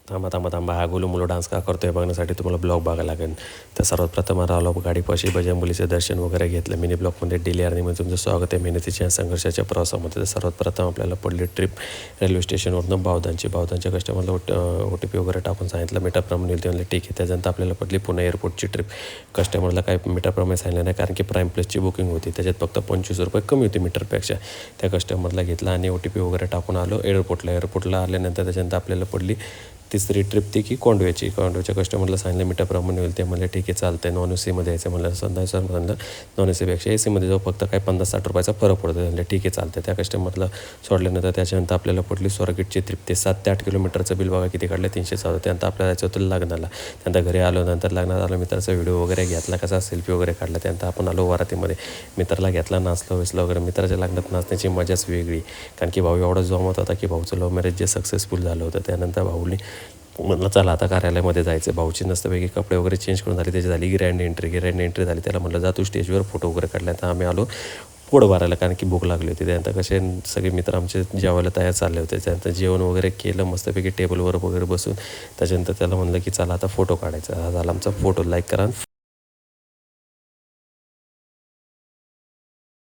थांबा थांबा थांबा हा गोलू मुलं डान्स का करतोय बघण्यासाठी तुम्हाला ब्लॉग बघायला लागेल. तर सर्वात प्रथम आलो गाडीपाशी बजरंगबलीचे दर्शन वगैरे घेतलं. मिनी ब्लॉगमध्ये डेली अर्निंगमध्ये तुमचं स्वागत आहे मेहनतीच्या संघर्षाच्या प्रवासामध्ये. तर सर्वात प्रथम आपल्याला पडली ट्रिप रेल्वे स्टेशनवरून बावधानच्या कस्टमरला OTP वगैरे टाकून सांगितलं मीटरप्रमाणे येईल. ते म्हणले ठीक आहे. त्याच्यानंतर आपल्याला पडली पुणे एअरपोर्टची ट्रिप. कस्टमरला काही मीटरप्रमाणे सांगितलं नाही कारण की प्राईम प्लसची बुकिंग होती. त्याच्यात फक्त 25 रुपये कमी होती मीटरपेक्षा. त्या कस्टमरला घेतला आणि OTP वगैरे टाकून आलो एअरपोर्टला आल्यानंतर त्याच्यानंतर आपल्याला पडली तिसरी ट्रिप ती की कोंडव्याच्या कस्टमरला सांगितलं मीटरप्रमाणे होईल. ते म्हणले ठीक आहे चालतं आहे. नॉन AC यायचं म्हणलं. संध्या सर म्हणलं नॉन ACपेक्षा AC जाऊ फक्त काही 50-60 रुपयाचा फरक पडतो. म्हणले ठीक आहे चालतं आहे. त्या कस्टमरला सोडल्यानंतर त्याच्यानंतर आपल्याला पडली स्वारगेटची ट्रिप. ते 7 ते 8 किलोमीटरचं बिल बघा किती काढलं 314. त्यानंतर आपल्याला जायचं होतं लग्नाला. त्यानंतर घरी आलो. नंतर लग्नात आलो मित्राचा व्हिडिओ वगैरे घेतला कसा सेल्फी वगैरे काढला. त्यानंतर आपण आलो वरातीमध्ये. मित्राला घेतला नाचलो विसलो वगैरे. मित्राच्या लग्नात नाचण्याची मजाच वेगळी कारण की भाऊ एवढा जोमत होता की भाऊचं लव्ह मॅरेज जे सक्सेसफुल झालं होतं. त्यानंतर भाऊनी म्हणलं चला आता कार्यालयामध्ये जायचं. भाऊची नसतंपैकी कपडे वगैरे चेंज करून झाली. त्याची झाली ग्रँड एंट्री झाली. त्याला म्हटलं जा तू स्टेजवर फोटो वगैरे काढला. तर आम्ही आलो पोट भरायला कारण की भूक लागली होती. त्यानंतर कसे सगळे मित्र आमचे जेवायला तयार चालले होते. त्यानंतर जेवण वगैरे केलं मस्तपैकी टेबलवर वगैरे बसून. त्याच्यानंतर त्याला म्हणलं की चला आता फोटो काढायचा. हा झाला आमचा फोटो. लाईक करा